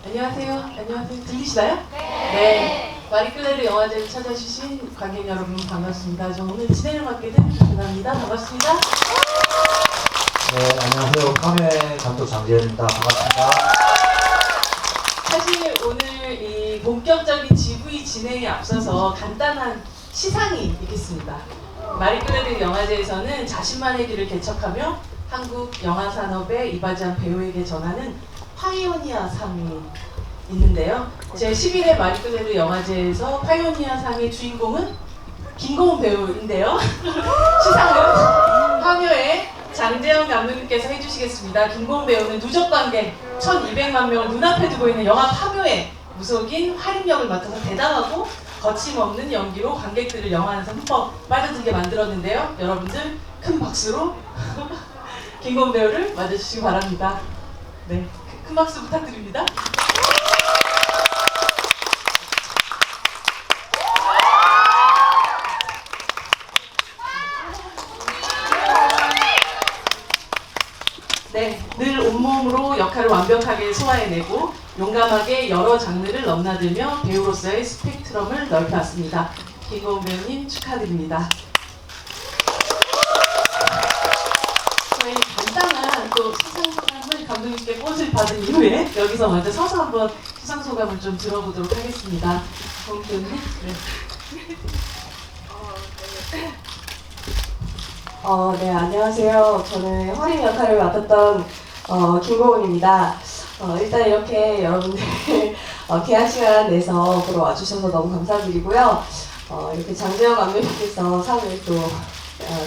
안녕하세요. 들리시나요? 네. 마리클레르 영화제를 찾아주신 관객 여러분 반갑습니다. 저 오늘 진행을 맡게 된 김준하입니다. 반갑습니다. 네, 안녕하세요. 카메 감독 장재현입니다. 반갑습니다. 사실 오늘 이 본격적인 GV 진행에 앞서서 간단한 시상이 있겠습니다. 마리클레르 영화제에서는 자신만의 길을 개척하며 한국 영화 산업에 이바지한 배우에게 전하는 파이오니아 상이 있는데요. 제11회 마리클레르 영화제에서 파이오니아 상의 주인공은 김고은 배우인데요. 시상은 파묘의 장재현 감독님께서 해주시겠습니다. 김고은 배우는 누적 관객 1200만 명을 눈앞에 두고 있는 영화 파묘의 무속인 활인역을 맡아서 대담하고 거침없는 연기로 관객들을 영화 안에서 흠뻑 빠져들게 만들었는데요. 여러분들 큰 박수로 김고은 배우를 맞아주시기 바랍니다. 네, 큰 박수 부탁드립니다. 네, 늘 온몸으로 역할을 완벽하게 소화해내고 용감하게 여러 장르를 넘나들며 배우로서의 스펙트럼을 넓혀왔습니다. 김고은 배우님 축하드립니다. 저희 간단한 또 수상소감을 감독님께 꽃을 받은 이후에 여기서 먼저 서서 한번 수상소감을 좀 들어보도록 하겠습니다. 고은 배우님. 네. 네, 안녕하세요. 저는 활인 역할을 맡았던 김고은입니다. 일단 이렇게 여러분들 귀한 시간 내서 보러 와주셔서 너무 감사드리고요. 이렇게 장재현 감독님께서 상을 또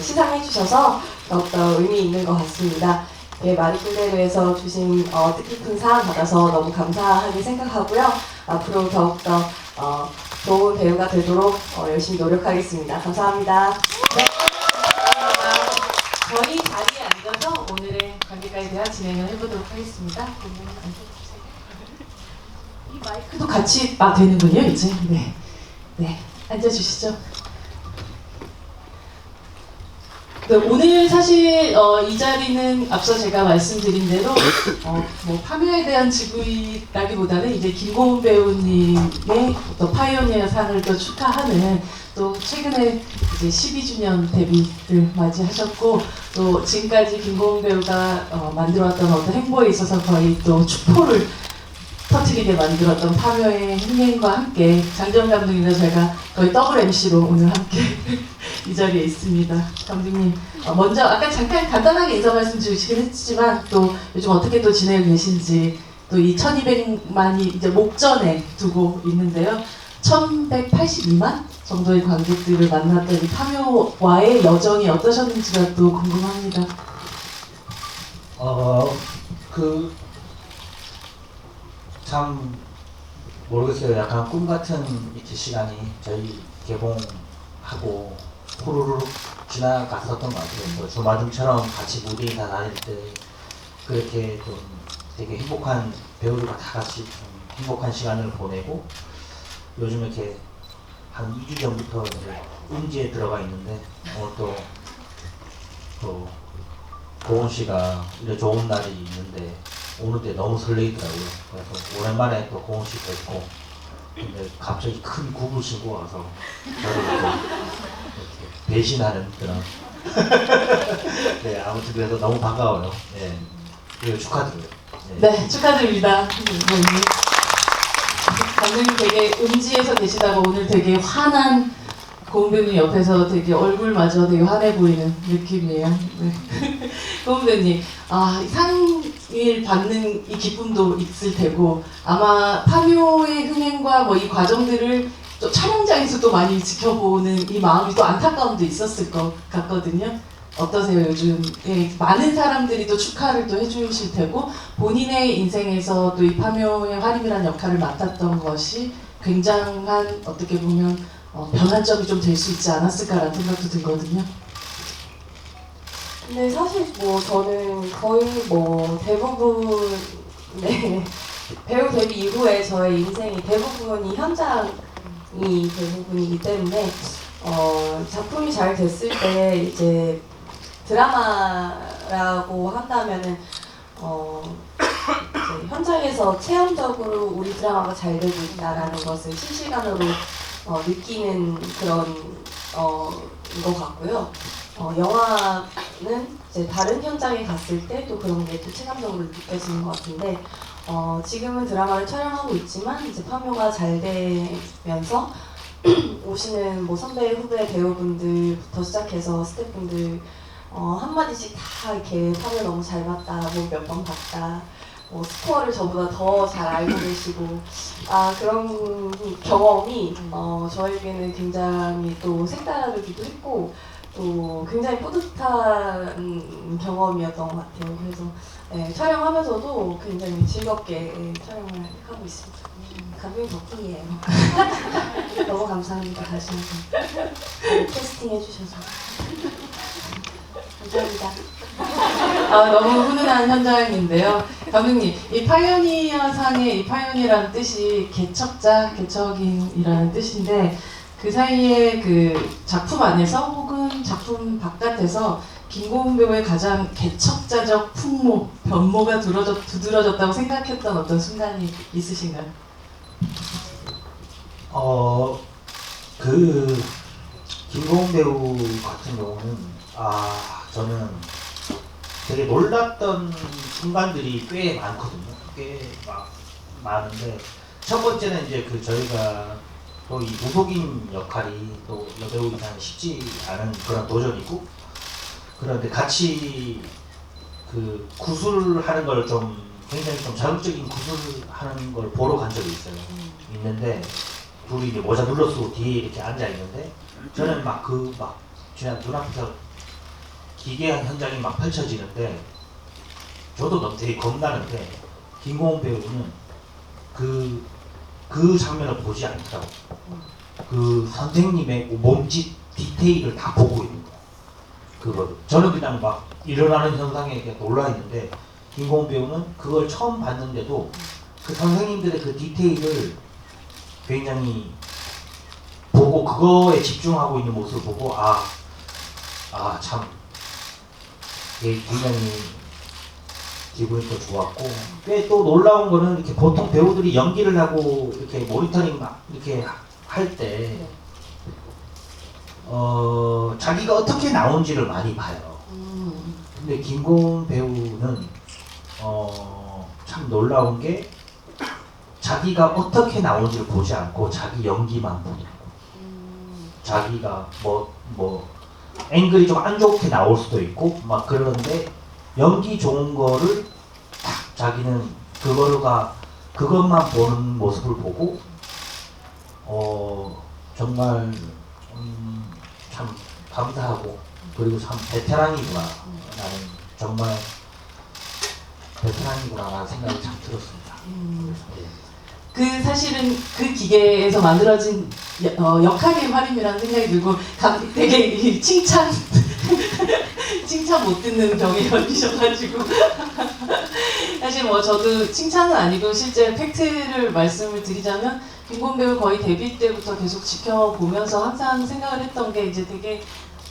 시상해 주셔서 더욱더 의미 있는 것 같습니다. 마리클레르에서 주신 뜻깊은 상 받아서 너무 감사하게 생각하고요. 앞으로 더욱더 좋은 배우가 되도록 열심히 노력하겠습니다. 감사합니다. 네. 저희 자리에 앉아서 오늘의 관객과에 대한 진행을 해보도록 하겠습니다. 이 마이크도 같이 되는군요, 이제. 네, 네, 앉아주시죠. 네, 오늘 사실 이 자리는 앞서 제가 말씀드린 대로 뭐 파묘에 대한 지구라기보다는 이제 김고은 배우님의 또 파이오니아 상을 또 축하하는 또 최근에 이제 12주년 데뷔를 맞이하셨고 또 지금까지 김고은 배우가 만들어왔던 어떤 행보에 있어서 거의 또 축포를 터뜨리게 만들었던 파묘의 흥행과 함께 장재현 감독님과 제가 거의 더블 MC로 오늘 함께 이 자리에 있습니다. 감독님 먼저 아까 잠깐 간단하게 인사 말씀 주시긴 했지만 또 요즘 어떻게 또 지내고 계신지 또 이 1200만이 이제 목전에 두고 있는데요. 1182만 정도의 관객들을 만났던 이 파묘와의 여정이 어떠셨는지가 또 궁금합니다. 참 모르겠어요. 약간 꿈 같은 이렇게 시간이 저희 개봉하고 후루룩 지나갔었던 것 같아요. 주말중처럼 같이 무대 인사 다닐 때 그렇게 좀 되게 행복한 배우들과 다 같이 좀 행복한 시간을 보내고 요즘 이렇게 한 2주 전부터 이제 음지에 들어가 있는데 오늘 또 고은 씨가 이런 좋은 날이 있는데 오는데 너무 설레이더라고요. 그래서 오랜만에 또 고은 씨 뵙고 근데 갑자기 큰 굽을 신고 와서 저를 이렇게 배신하는 그런 네, 아무튼 그래서 너무 반가워요. 네, 그리고 축하드려요. 네, 축하드립니다. 감독님 되게 음지에서 계시다가 오늘 되게 환한 고은 배우님 옆에서 되게 얼굴마저 되게 환해 보이는 느낌이에요. 네. 고은 배우님, 상을 받는 이 기쁨도 있을 테고 아마 파묘의 흥행과 뭐 이 과정들을 또 촬영장에서도 많이 지켜보는 이 마음이 또 안타까움도 있었을 것 같거든요. 어떠세요? 요즘 많은 사람들이 또 축하를 또 해주실 테고 본인의 인생에서 또 이 파묘의 활임이라는 역할을 맡았던 것이 굉장한 어떻게 보면 변환점이 좀 될 수 있지 않았을까라는 생각도 들거든요. 근데 사실 뭐 저는 거의 뭐 대부분의 배우 데뷔 이후에 저의 인생이 대부분이 현장이 대부분이기 때문에 작품이 잘 됐을 때 이제 드라마라고 한다면은 이제 현장에서 체험적으로 우리 드라마가 잘 되고 있다라는 것을 실시간으로 느끼는 그런 것 같고요. 영화는 이제 다른 현장에 갔을 때 또 그런 게 또 체감적으로 느껴지는 것 같은데 지금은 드라마를 촬영하고 있지만 이제 파묘가 잘 되면서 오시는 뭐 선배 후배 배우분들부터 시작해서 스태프분들 한마디씩 다 이렇게 파묘 너무 잘 봤다, 뭐 몇 번 봤다, 뭐 스코어를 저보다 더 잘 알고 계시고 그런 경험이 저에게는 굉장히 또 색다르기도 했고 또 굉장히 뿌듯한 경험이었던 것 같아요. 그래서 네, 촬영하면서도 굉장히 즐겁게 촬영을 하고 있습니다. 감독님 덕분이에요. 너무 감사합니다. 다시 한번 캐스팅 해주셔서 감사합니다. 너무 훈훈한 현장인데요. 감독님, 이 파이오니어 상의 이 파이오니어라는 뜻이 개척자, 개척인이라는 뜻인데 그 사이에 그 작품 안에서 혹은 작품 바깥에서 김고은 배우의 가장 개척자적 풍모, 변모가 두드러졌다고 생각했던 어떤 순간이 있으신가요? 그 김고은 배우 같은 경우는 저는 되게 놀랐던 순간들이 꽤 많거든요. 꽤 많은데 첫 번째는 이제 그 저희가 또 이 무속인 역할이 또 여배우 이상 쉽지 않은 그런 도전이고, 그런데 같이 그 구술하는 걸 좀 굉장히 좀 자극적인 구술하는 걸 보러 간 적이 있는데 둘이 이제 모자 눌러 쓰고 뒤에 이렇게 앉아 있는데 저는 그냥 눈앞에서 기괴한 현장이 막 펼쳐지는데 저도 너무 되게 겁나는데 김고은 배우는 그 장면을 보지 않더라고. 그 선생님의 몸짓 디테일을 다 보고 있는 거야. 그거를. 저는 그냥 막 일어나는 현상에 그냥 놀라 있는데 김고은 배우는 그걸 처음 봤는데도 그 선생님들의 그 디테일을 굉장히 보고 그거에 집중하고 있는 모습을 보고 참 굉장히 기분이 또 좋았고, 꽤 또 놀라운 거는 이렇게 보통 배우들이 연기를 하고 이렇게 모니터링 막 이렇게 할 때 자기가 어떻게 나온지를 많이 봐요. 근데 김고은 배우는 참 놀라운 게 자기가 어떻게 나온지를 보지 않고 자기 연기만 보는 거. 자기가 뭐 앵글이 좀 안 좋게 나올 수도 있고 막 그러는데 연기 좋은 거를 딱 자기는 그것만 보는 모습을 보고 정말 참 감사하고, 그리고 참 베테랑이구나, 나는 정말 베테랑이구나라는 생각이 참 들었습니다. 그 사실은 그 기계에서 만들어진 역학의 활용이라는 생각이 들고 되게 칭찬 못 듣는 병에 걸리셔가지고 사실 뭐 저도 칭찬은 아니고 실제 팩트를 말씀을 드리자면 김고은 배우 거의 데뷔 때부터 계속 지켜보면서 항상 생각을 했던 게 이제 되게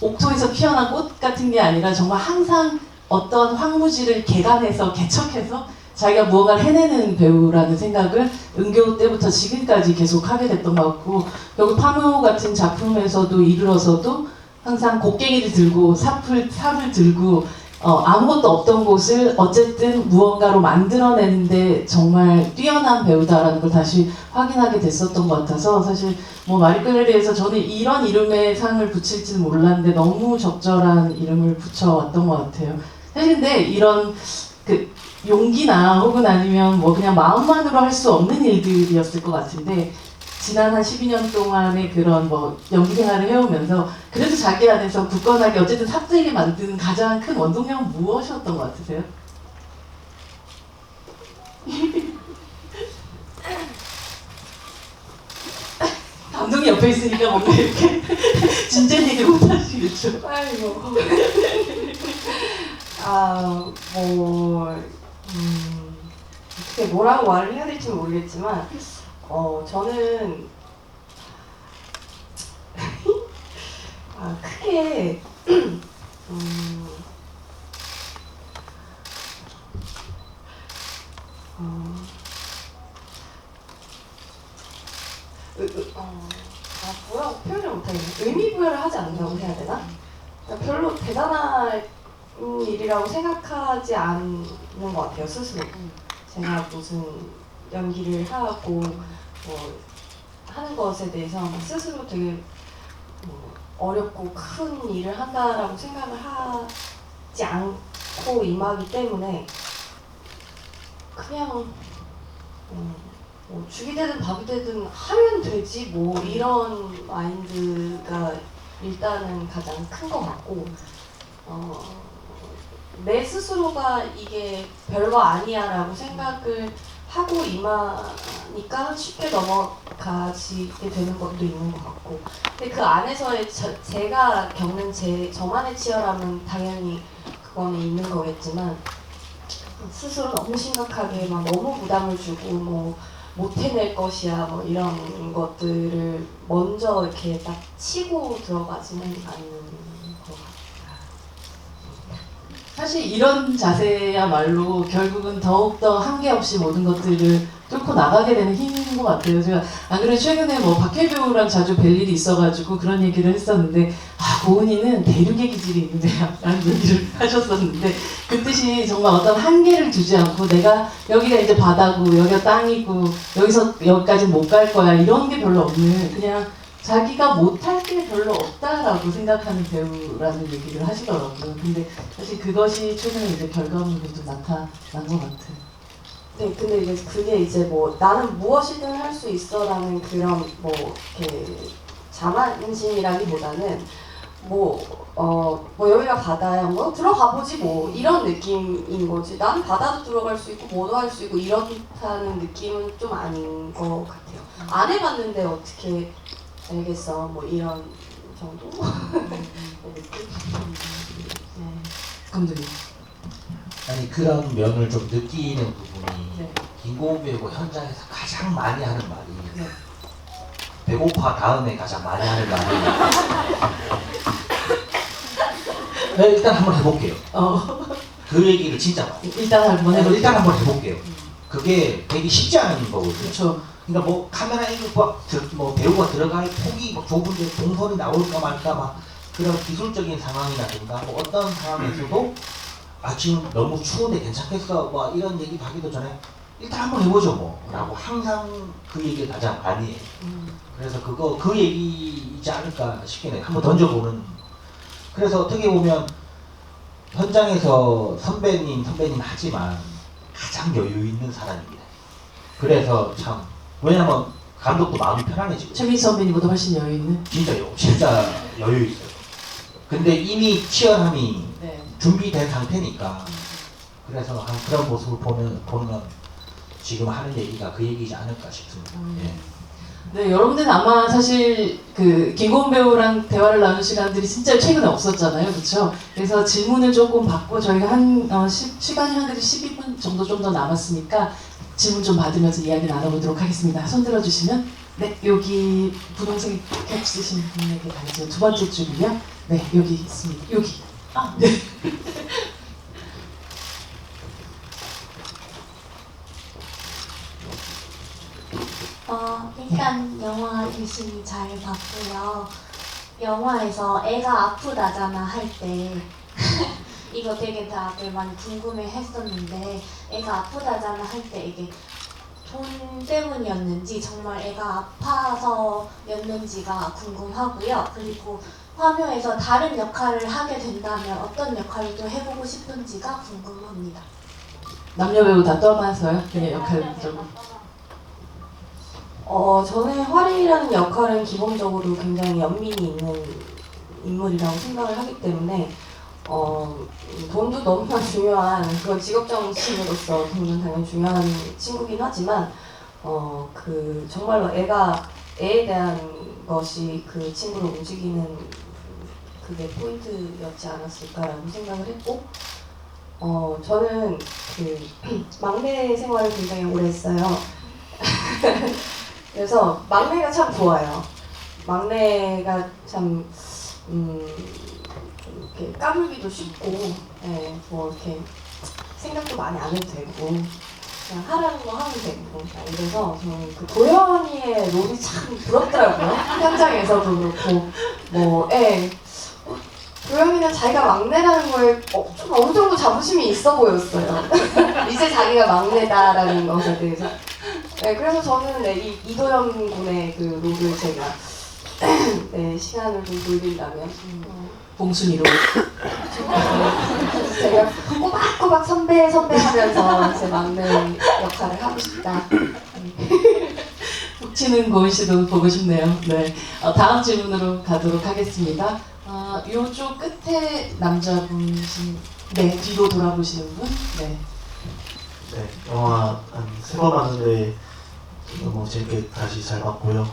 옥토에서 피어난 꽃 같은 게 아니라 정말 항상 어떤 황무지를 개간해서 개척해서 자기가 무언가를 해내는 배우라는 생각을 은교 때부터 지금까지 계속 하게 됐던 것 같고, 결국 파묘 같은 작품에서도 이르러서도 항상 곡괭이를 들고 삽을 들고 아무것도 없던 곳을 어쨌든 무언가로 만들어내는데 정말 뛰어난 배우다라는 걸 다시 확인하게 됐었던 것 같아서, 사실 뭐 마리끌레리에서 저는 이런 이름의 상을 붙일지는 몰랐는데 너무 적절한 이름을 붙여왔던 것 같아요. 사실 근데 이런 그 용기나 혹은 아니면 뭐 그냥 마음만으로 할 수 없는 일들이었을 것 같은데, 지난 한 12년 동안의 그런 뭐 연기 생활을 해오면서 그래도 자기 안에서 굳건하게 어쨌든 삽들게 만드는 가장 큰 원동력은 무엇이었던 것 같으세요? 감독이 옆에 있으니까 뭔가 이렇게 진지한 얘기 못 하시겠죠? 아이고. 어떻게 뭐라고 말을 해야 될지 모르겠지만 저는 크게 뭐라고 표현을 못하겠네. 의미 부여를 하지 않는다고 해야 되나? 그러니까 별로 대단한 일이라고 생각하지 않는 것 같아요, 스스로. 제가 무슨 연기를 하고 하는 것에 대해서 스스로 되게 어렵고 큰 일을 한다라고 생각을 하지 않고 임하기 때문에 그냥 죽이 되든 밥이 되든 하면 되지 뭐 이런 마인드가 일단은 가장 큰 것 같고 내 스스로가 이게 별거 아니야 라고 생각을 하고 임하니까 쉽게 넘어가지게 되는 것도 있는 것 같고 근데 그 안에서의 제가 겪는 저만의 치열함은 당연히 그거는 있는 거겠지만 스스로 너무 심각하게 막 너무 부담을 주고 뭐 못 해낼 것이야 뭐 이런 것들을 먼저 이렇게 딱 치고 들어가지는 않는 것 같아요. 사실 이런 자세야말로 결국은 더욱더 한계 없이 모든 것들을 뚫고 나가게 되는 힘인 것 같아요. 제가 안 그래도 최근에 뭐 박해 배우랑 자주 뵐 일이 있어가지고 그런 얘기를 했었는데 고은이는 대륙의 기질이 있는데요 라는 얘기를 하셨었는데 그 뜻이 정말 어떤 한계를 두지 않고 내가 여기가 이제 바다고 여기가 땅이고 여기서 여기까지 못 갈 거야 이런 게 별로 없는 그냥 자기가 못할 게 별로 없다라고 생각하는 배우라는 얘기를 하시더라고요. 근데 사실 그것이 최근에 이제 결과물로 좀 나타난 것 같아요. 네, 근데 이제 그게 이제 뭐 나는 무엇이든 할 수 있어라는 그런 뭐 이렇게 자만심이라기보다는 뭐 여기가 바다야 뭐 들어가 보지 뭐 이런 느낌인 거지. 나는 바다도 들어갈 수 있고 뭐도 할 수 있고 이렇다는 느낌은 좀 아닌 것 같아요. 안 해봤는데 어떻게 알겠어 뭐 이런 정도 느낌. 네, 감독님. 아니 그런 면을 좀 느끼는 부분이 네. 김고은 배우가 현장에서 가장 많이 하는 말이 네. 배고파 다음에 가장 많이 하는 말이 네, 일단 한번 해볼게요. 그 얘기를 진짜 많이 일단 한번 해볼게요. 일단 한번 해볼게요. 그게 되게 쉽지 않은 거거든요. 그렇죠. 그러니까 뭐 카메라 앵글과 뭐 배우가 들어갈 폭이 막 좁은데 동선이 나올까 말까 막 그런 기술적인 상황이라든가 뭐 어떤 상황에서도 지금 너무 추운데 괜찮겠어 뭐 이런 얘기 하기도 전에 일단 한번 해보죠 뭐 라고 항상 그 얘기를 가장 많이 해요. 그래서 그 얘기이지 않을까 싶긴 해요. 한번 던져보는. 그래서 어떻게 보면 현장에서 선배님 하지만 가장 여유 있는 사람입니다. 그래서 참 왜냐면 감독도 마음이 편안해지고 최민수 선배님보다 훨씬 여유 있는. 진짜 여유 있어요. 근데 이미 치열함이 네. 준비된 상태니까 그래서 한 그런 모습을 보면 지금 하는 얘기가 그 얘기지 않을까 싶습니다. 예. 네, 여러분들은 아마 사실 그 김고은 배우랑 대화를 나눈 시간들이 진짜 최근에 없었잖아요, 그렇죠? 그래서 질문을 조금 받고 저희가 시간이 한 그래도 12분 정도 좀 더 남았으니까 질문 좀 받으면서 이야기 나눠보도록 하겠습니다. 손 들어주시면 네, 여기 분홍색 캡 쓰신 분에게 가야죠. 두 번째 줄이요. 네, 여기 있습니다. 여기. 네. 일단 영화 열심히 잘 봤고요. 영화에서 애가 아프다잖아 할 때 이거 되게 다들 많이 궁금해 했었는데 애가 아프다잖아 할 때 이게 돈 때문이었는지 정말 애가 아파서였는지가 궁금하고요. 그리고 화묘에서 다른 역할을 하게 된다면 어떤 역할을 또 해보고 싶은지가 궁금합니다. 남녀 배우 다 떠나서요? 네, 역할 좀. 저는 활이라는 역할은 기본적으로 굉장히 연민이 있는 인물이라고 생각을 하기 때문에 돈도 너무나 중요한 그건 직업정신으로서 돈은 당연히 중요한 친구긴 하지만 그 정말로 애에 대한 것이 그 친구를 움직이는 그게 포인트였지 않았을까라고 생각을 했고 저는 그 막내 생활을 굉장히 오래 했어요. 그래서 막내가 참 좋아요. 막내가 참 좀 이렇게 까불기도 쉽고, 네, 뭐 이렇게 생각도 많이 안 해도 되고, 그냥 하라는 거 하면 되고. 그래서 저는 그 도연이의 롤이 참 부럽더라고요. 현장에서도 그렇고, 뭐, 예. 도영이는 자기가 막내라는 거에 좀 어느 정도 자부심이 있어 보였어요. 이제 자기가 막내다라는 것에 대해서. 네, 그래서 저는 네, 이도현 군의 그 롤을 제가 네, 시간을 좀 돌린다면 봉순이로. 제가 꼬박꼬박 선배 하면서 제 막내 역할을 하고 싶다. 훅 치는 고은 씨도 보고 싶네요. 네. 다음 질문으로 가도록 하겠습니다. 요쪽 끝에 남자분이신, 네, 뒤로 돌아보시는 분. 네. 네, 영화 한 3번 봤는데 너무 재밌게 다시 잘 봤고요.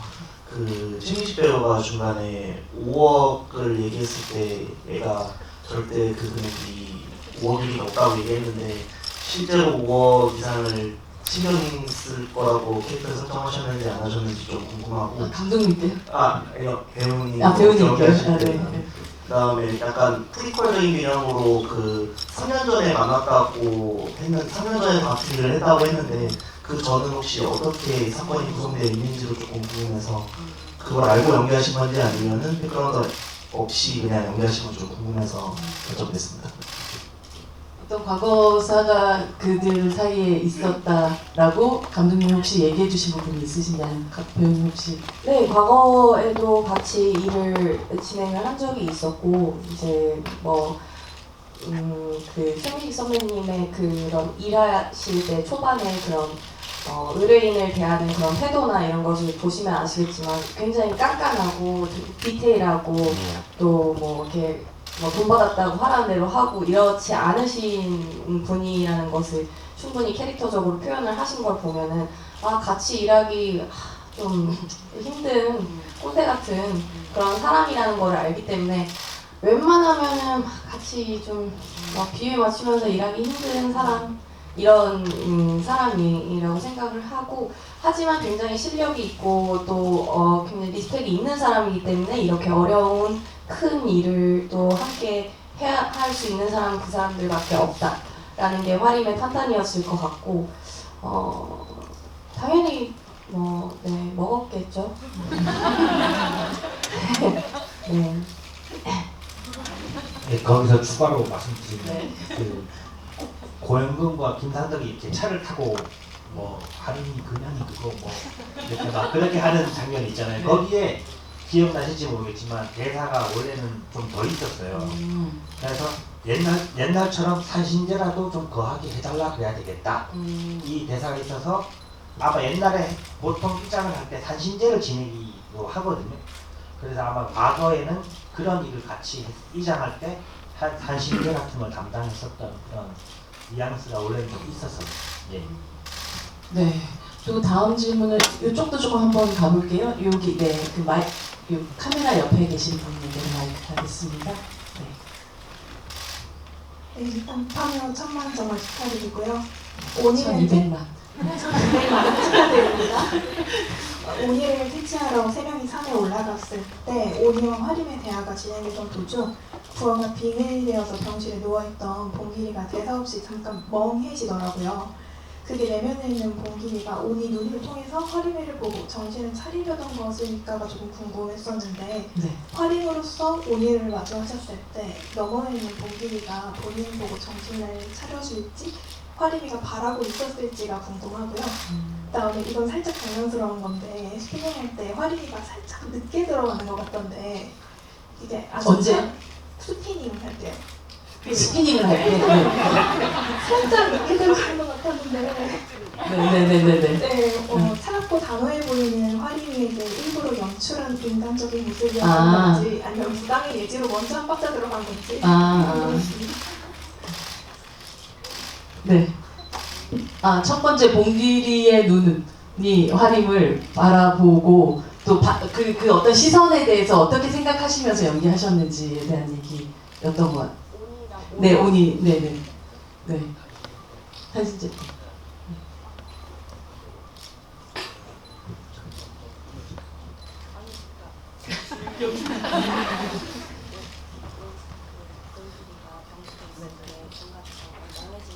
그 신민식 배우가 중간에 5억을 얘기했을 때 얘가 절대 그 금액이 5억이 없다고 얘기했는데 실제로 5억 이상을 신경 쓸 거라고 캐릭터 설정하셨는지 안 하셨는지 좀 궁금하고. 감독님께요? 아니요, 배우님. 배우님께요? 때. 네. 그다음에 약간 프리퀄적인 개념으로 그 3년 전에 만났다고 했는 3년 전에 다투기를 했다고 했는데 그 전은 혹시 어떻게 사건이 구성되어 있는지도 조금 궁금해서 그걸 알고 연기하신 건지 아니면은 백그라운드 없이 그냥 연기하신 건지 좀 궁금해서 여쭤보겠습니다. 어떤 과거사가 그들 사이에 있었다라고 감독님 혹시 얘기해 주신 부분이 있으신가요? 배우님 혹시? 네, 과거에도 같이 일을 진행을 한 적이 있었고, 이제 뭐, 그 최민식 선배님의 그런 일하실 때 초반에 그런 의뢰인을 대하는 그런 태도나 이런 것을 보시면 아시겠지만 굉장히 깐깐하고 디테일하고 또 뭐 이렇게 뭐 돈 받았다고 하라는 대로 하고 이렇지 않으신 분이라는 것을 충분히 캐릭터적으로 표현을 하신 걸 보면은 같이 일하기 좀 힘든 꼰대 같은 그런 사람이라는 걸 알기 때문에 웬만하면은 같이 좀 비위 맞추면서 일하기 힘든 사람 이런 사람이라고 생각을 하고 하지만 굉장히 실력이 있고 또 굉장히 리스펙이 있는 사람이기 때문에 이렇게 어려운 큰 일을 또 함께 할 수 있는 사람은 그 사람들밖에 없다라는 게 화림의 판단이었을 것 같고 당연히 네, 먹었겠죠. 네. 네, 거기서 추가로 말씀드리면 그 고영근과 김상덕이 이렇게 차를 타고 뭐 할인이 그년이 그거 뭐 이렇게 막 그렇게 하는 장면이 있잖아요. 거기에 기억나실지 모르겠지만 대사가 원래는 좀 더 있었어요. 그래서 옛날처럼 산신제라도 좀 거하게 해달라 그래야 되겠다. 이 대사가 있어서 아마 옛날에 보통 입장을 할 때 산신제를 지내기로 하거든요. 그래서 아마 과거에는 그런 일을 같이 입장할 때 산신제 같은 걸 담당했었던 그런 뉘앙스가 원래는 좀 있었어요. 예. 네. 그리고 다음 질문을 이쪽도 조금 한번 가볼게요. 여기 네, 그 요 카메라 옆에 계신 분에게 마이크 하겠습니다. 네. 네, 일단 파묘 1000만 정말 축하드리고요. 오늘은 1200만. 1200만 축하드립니다. 오니를 퇴치하러 3명이 산에 올라갔을 때 오니와 화림의 대화가 진행되던 도중 부어가 빙의되어서 병실에 누워있던 봉길이가 대사 없이 잠깐 멍해지더라고요. 그게 내면에 있는 봉길이가 오니 눈을 통해서 화림이를 보고 정신을 차리려던 것일까가 조금 궁금했었는데 네. 화림으로서 오니를 마주하셨을 때 너머에 있는 봉길이가 본인을 보고 정신을 차려줄지 화림이가 바라고 있었을지가 궁금하고요. 그다음에 이건 살짝 장난스러운 건데 스피닝할 때 화림이가 살짝 늦게 들어가는 것 같던데 이게 아주 언제? 스피닝 할 때요. 스피닝을 할 때. 살짝 늦게 들어가는 것 같았는데 네네네네네. 네, 차갑고 단호해 보이는 화림이에게 일부러 연출한 인간적인 모습이었던 건지 아니면 무당의 예지로 먼저 한 박자 들어간 건지 네. 첫 번째 봉길이의 눈이 화림을 바라보고 또 그 어떤 시선에 대해서 어떻게 생각하시면서 연기하셨는지에 대한 얘기였던 것 같아요. 네, 오니, 네네. 네. 한신 제품.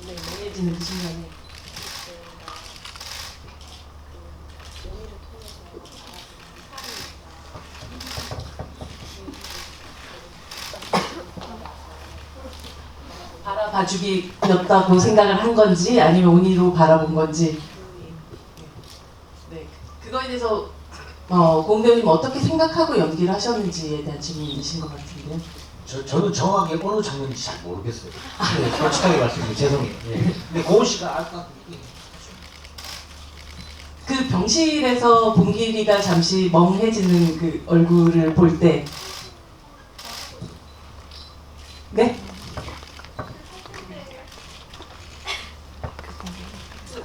멍해지는 그 순간에. 바라봐주기였다고 생각을 한 건지 아니면 온이로 바라본 건지. 네, 그거에 대해서 공대님 어떻게 생각하고 연기를 하셨는지에 대한 질문이신 것 같은데요. 저는 정확하게 어느 장면인지 잘 모르겠어요. 네, 솔직하게 말씀드리면 죄송해요. 예. 근데 고은 씨가 아까 그 병실에서 봉길이가 잠시 멍해지는 그 얼굴을 볼 때, 네?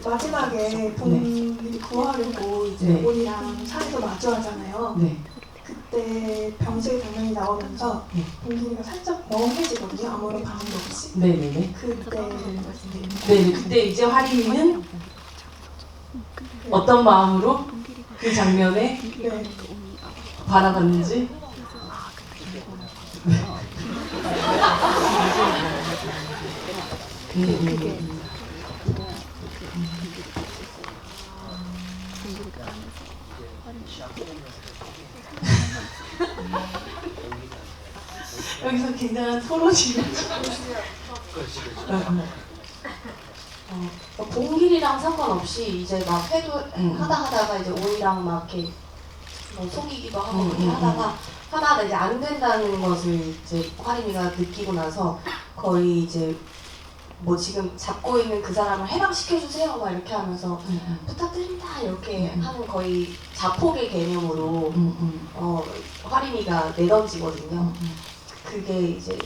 마지막에 본인이 구하려고 이제 네. 본이랑 산에서 마주하잖아요. 네. 그때 병실 장면이 나오면서 네. 본인이가 살짝 멍해지거든요. 아무런 반응도 없이. 네네네. 그때 말씀드립니다. 네, 그때 이제 화림이는 어떤 마음으로 그 장면에 네. 바라봤는지. 여기서 굉장한 토론이 봉길이랑 상관없이 이제 막 해도 하다가 이제 온이랑 막 이렇게 뭐 속이기도 하고 그렇게 하다가 이제 안 된다는 것을 이제 화림이가 느끼고 나서 거의 이제 뭐 지금 잡고 있는 그 사람을 해방시켜주세요 막 이렇게 하면서 부탁드립니다 이렇게 하는 거의 자폭의 개념으로 화림이가 내던지거든요. 그게 이제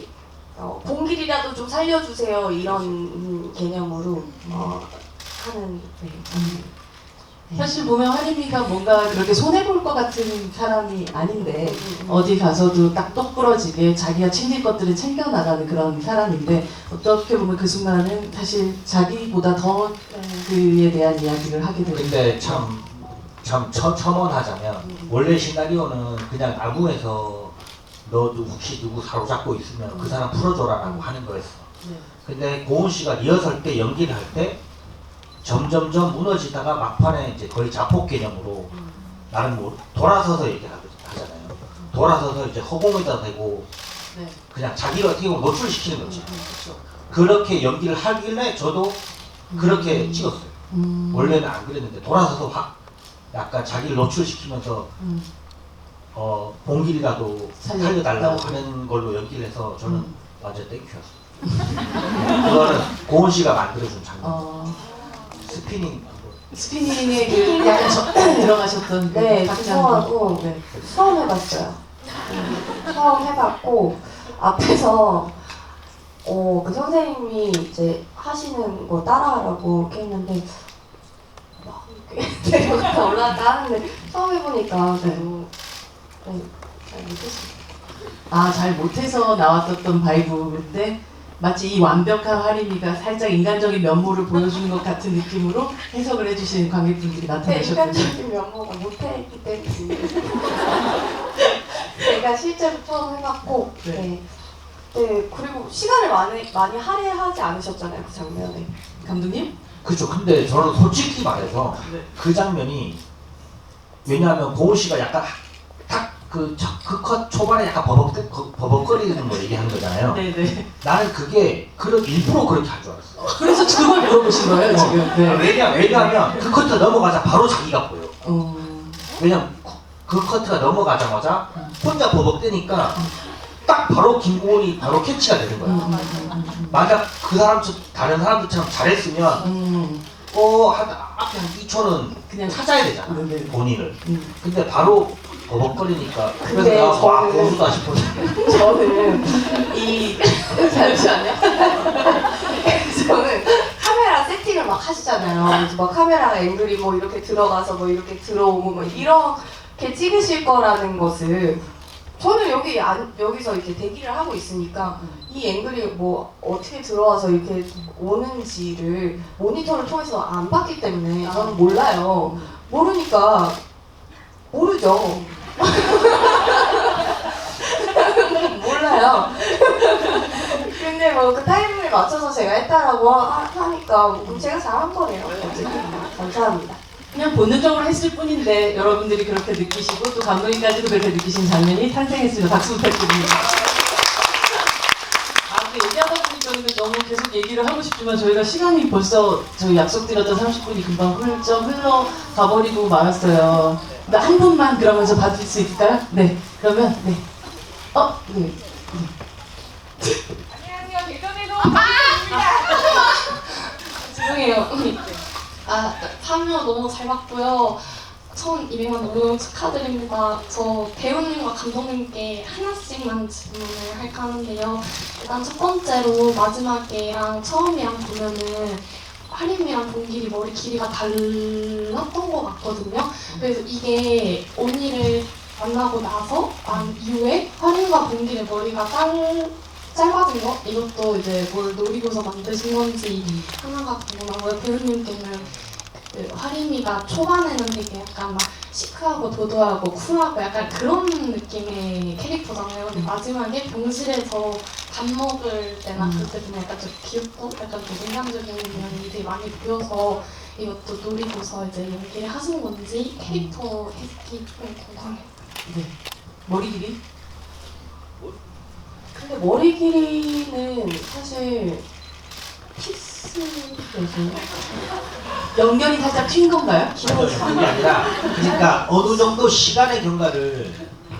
봉길이라도 좀 살려주세요 이런 개념으로 하는. 사실 보면 화림이가 뭔가 그렇게 손해볼 것 같은 사람이 아닌데 어디 가서도 딱 똑부러지게 자기가 챙길 것들을 챙겨나가는 그런 사람인데 어떻게 보면 그 순간은 사실 자기보다 더 그에 대한 이야기를 하게 되는. 근데 참 첨언하자면 원래 시나리오는 그냥 나무에서 너 혹시 누구 사로잡고 있으면 그 사람 풀어줘라라고 하는 거였어. 근데 고은 씨가 리허설 때 연기를 할 때 점점점 무너지다가 막판에 이제 거의 자폭 개념으로 나는 뭐 돌아서서 얘기하잖아요. 돌아서서 이제 허공에다 대고 그냥 자기를 어떻게 보면 노출시키는 거지. 그렇게 연기를 하길래 저도 그렇게 찍었어요. 원래는 안 그랬는데 돌아서서 확 약간 자기를 노출시키면서 봉길이라도 살려달라고 하는 걸로 연기를 해서 저는 완전 땡큐였어요. 그거는 고은 씨가 만들어준 장면. 스피닝에 그 약간 들어가셨던 네, 박장도. 그거하고 처음 해봤어요. 처음 해봤고 앞에서 그 선생님이 이제 하시는 거 따라하라고 이렇게 했는데 막 이렇게 내려갔다 올라갔다 하는데 처음 해보니까 너무 잘 못했어요. 잘 못해서 나왔었던 바이브인데 마치 이 완벽한 화림이가 살짝 인간적인 면모를 보여주는 것 같은 느낌으로 해석을 해주시는 관객분들이 나타나셨군요. 인간적인 면모가 못했기 때문에 제가 실제로 처음 해봤고 네, 그리고 시간을 많이 할애하지 않으셨잖아요, 그 장면에. 감독님? 그렇죠. 근데 저는 솔직히 말해서 그 장면이 왜냐하면 고은 씨가 약간 딱 그 컷 초반에 약간 버벅거리는 거 얘기하는 거잖아요. 네네. 나는 그게 일부러 그렇게 할 줄 알았어. 그래서 그걸 물어보신 거예요 지금. 왜냐하면 그 커트가 넘어가자 바로 자기가 보여. 왜냐면 그 커트가 넘어가자마자 혼자 버벅대니까 딱 바로 김고은이 바로 캐치가 되는 거야. 만약 그 다른 사람들처럼 잘했으면 앞에 한 2초는 그냥 찾아야 되잖아. 본인을. 근데 바로 버벅거리니까 그래서 근데 내가 와 저는- 고수다 싶었는데 저는 잠시만요. 저는 카메라 세팅을 막 하시잖아요. 그래서 막 카메라 앵글이 뭐 이렇게 들어가서 뭐 이렇게 들어오고 뭐 이렇게 찍으실 거라는 것을 저는 여기서 이렇게 대기를 하고 있으니까 이 앵글이 뭐 어떻게 들어와서 이렇게 오는지를 모니터를 통해서 안 봤기 때문에 저는 몰라요. 모르니까 모르죠. 몰라요. 근데 뭐 그 타이밍을 맞춰서 제가 했다라고 하니까 뭐 제가 잘한 거네요. 감사합니다. 그냥 본능적으로 했을 뿐인데 여러분들이 그렇게 느끼시고 또 감독님까지도 그렇게 느끼신 장면이 탄생했습니다. 박수 부탁드립니다. 그 얘기하다 보니까 근데 너무 계속 얘기를 하고 싶지만 저희가 시간이 벌써 저희 약속드렸던 30분이 금방 훌쩍 흘러가버리고 말았어요. 근데 한 분만 그러면서 봐줄 수 있을까요? 네. 그러면 네. 네. 안녕하세요. 대전에도 죄송해요. 파묘 너무 잘 봤고요. 1200만 너무 축하드립니다. 저 배우님과 감독님께 하나씩만 질문을 할까 하는데요. 일단 첫 번째로 마지막이랑 처음이랑 보면은 화림이랑 동길이 머리 길이가 달랐던 것 같거든요. 그래서 이게 언니를 만나고 나서 이후에 화림과 동길의 머리가 짧아진 거? 이것도 이제 뭘 노리고서 만드신 건지 하나가 궁금하고요. 배우님께는 화림이가 초반에는 되게 약간 막 시크하고 도도하고 쿨하고 약간 그런 느낌의 캐릭터잖아요. 근데 마지막에 병실에서 밥 먹을 때나 그때 보면 약간 좀 귀엽고 약간 좀 인간적인 면이 되게 많이 보여서 이것도 노리고서 이제 연기를 하신 건지 캐릭터 해석이 좀 궁금해요. 네. 머리 길이? 근데 머리 길이는 사실 픽스여서 연결이 살짝 튄 건가요? 아니요, 그게 아니라 그러니까 어느 정도 시간의 경과를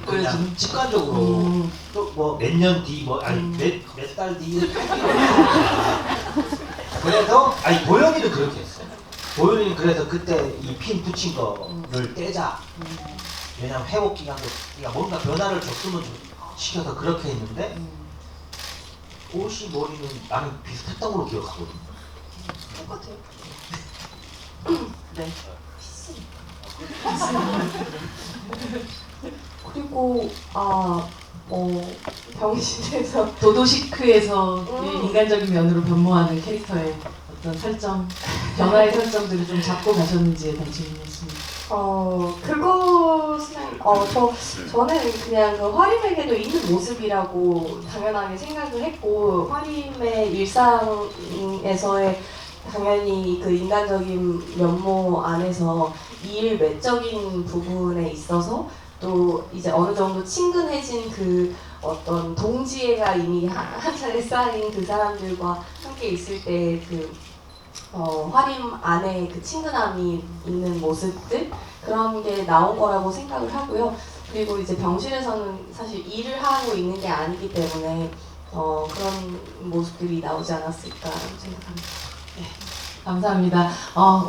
그냥 보여주는? 직관적으로 또 뭐 몇 년 뒤 뭐 아니 몇 달 뒤 그래서 아니 보현이는 그렇게 했어요. 보현이는 그래서 그때 이 핀 붙인 거를 떼자. 왜냐면 회복 기간도 그러니까 뭔가 변화를 줬으면 좀 시켜서 그렇게 했는데 옷이 머리는 나는 비슷했던 걸로 기억하거든요. 똑같아요. 네. 그리고 병실에서 도도시크에서 인간적인 면으로 변모하는 캐릭터의 어떤 설정, 변화의 설정들을 좀 잡고 가셨는지에 대한 질문이었습니다. 저는 그냥 그 화림에게도 있는 모습이라고 당연하게 생각을 했고, 화림의 일상에서의 당연히 그 인간적인 면모 안에서 일 외적인 부분에 있어서 또 이제 어느 정도 친근해진 그 어떤 동지애가 이미 한 차례 쌓인 그 사람들과 함께 있을 때 그 화림 안에 그 친근함이 있는 모습들 그런 게 나온 거라고 생각을 하고요. 그리고 이제 병실에서는 사실 일을 하고 있는 게 아니기 때문에 그런 모습들이 나오지 않았을까 생각합니다. 감사합니다.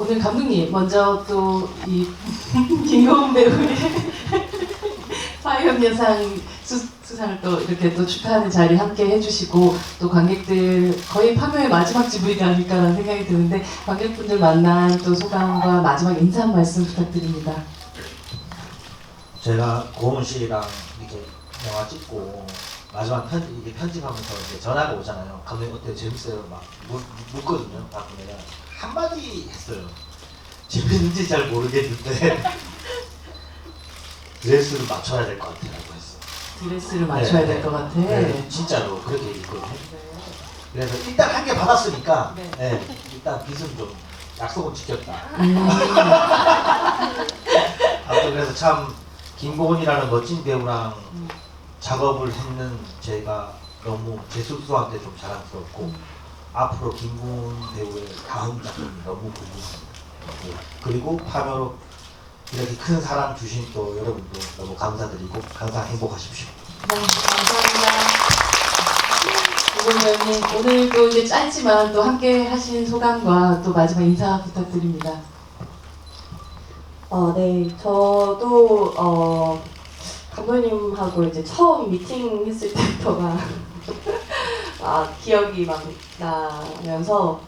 오늘 감독님 먼저 또 이 김고은 배우의 화염여상 수상을 또 이렇게 또 축하하는 자리 함께 해주시고 또 관객들 거의 파묘의 마지막 GV가 아닐까라는 생각이 드는데 관객분들 만난 또 소감과 마지막 인사 한 말씀 부탁드립니다. 제가 고은 씨랑 이렇게 영화 찍고 마지막 이게 편집하면서 이제 전화가 오잖아요. 감독님 어때요? 재밌어요? 막 묻거든요. 가끔 내가 한마디 했어요. 재밌는지 잘 모르겠는데 드레스를 맞춰야 될 것 같아라고 했어. 드레스를 맞춰야 될 것 같아. 네, 진짜로 그렇게 얘기했거든요. 그래서 일단 한 개 받았으니까 네. 네, 일단 빚은 좀 약속은 지켰다. 아무튼 그래서 참 김고은이라는 멋진 배우랑 작업을 했는 제가 너무 제 스스로한테 좀 자랑스럽고 앞으로 김고은 배우의 다음 작품이 너무 궁금합니다. 네. 그리고 파묘로 이렇게 큰 사랑 주신 또 여러분도 너무 감사드리고 항상 행복하십시오. 네, 감사합니다. 고은 배우님 오늘 또 이제 짧지만 또 함께 하신 소감과 또 마지막 인사 부탁드립니다. 네, 저도 감독님하고 이제 처음 미팅했을 때부터가 기억이 막 나면서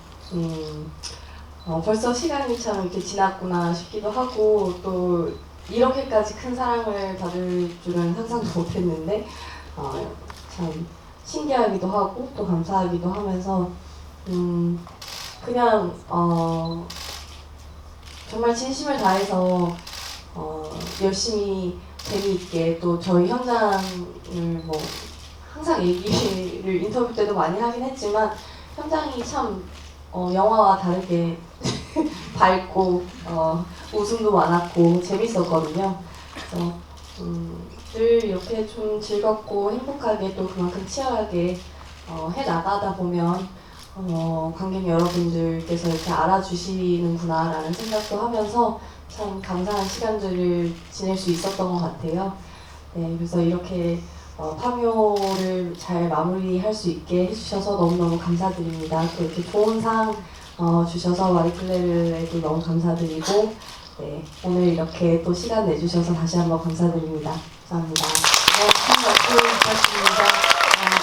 벌써 시간이 참 이렇게 지났구나 싶기도 하고 또 이렇게까지 큰 사랑을 받을 줄은 상상도 못했는데 참 신기하기도 하고 또 감사하기도 하면서 그냥 정말 진심을 다해서 열심히 재미있게 또 저희 현장을 뭐 항상 얘기를 인터뷰 때도 많이 하긴 했지만 현장이 참 영화와 다르게 밝고 웃음도 많았고 재밌었거든요. 그래서 늘 이렇게 좀 즐겁고 행복하게 또 그만큼 치열하게 해나가다 보면 관객 여러분들께서 이렇게 알아주시는구나라는 생각도 하면서 참 감사한 시간들을 지낼 수 있었던 것 같아요. 네, 그래서 이렇게 파묘를 잘 마무리할 수 있게 해주셔서 너무너무 감사드립니다. 또 이렇게 좋은 상 주셔서 마리클레르에도 너무 감사드리고 네, 오늘 이렇게 또 시간 내주셔서 다시 한번 감사드립니다. 감사합니다. 네, 큰 박수 부탁드립니다.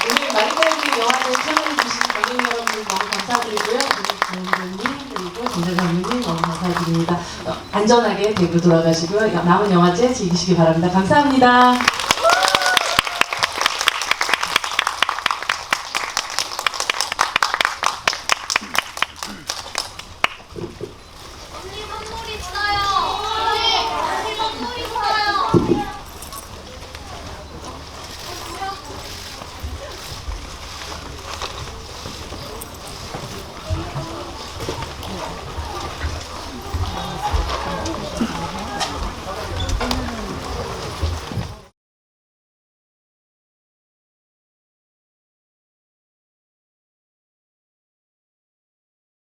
오늘 마리클레르 영화제 참여해주신 관객 여러분들 너무 감사드리고요. 우리 주인공님 그리고 전재상님 너무 감사드립니다. 안전하게 대구 돌아가시고요. 남은 영화제 즐기시기 바랍니다. 감사합니다. 언니 선물 있어요. 언니 선물 있어요.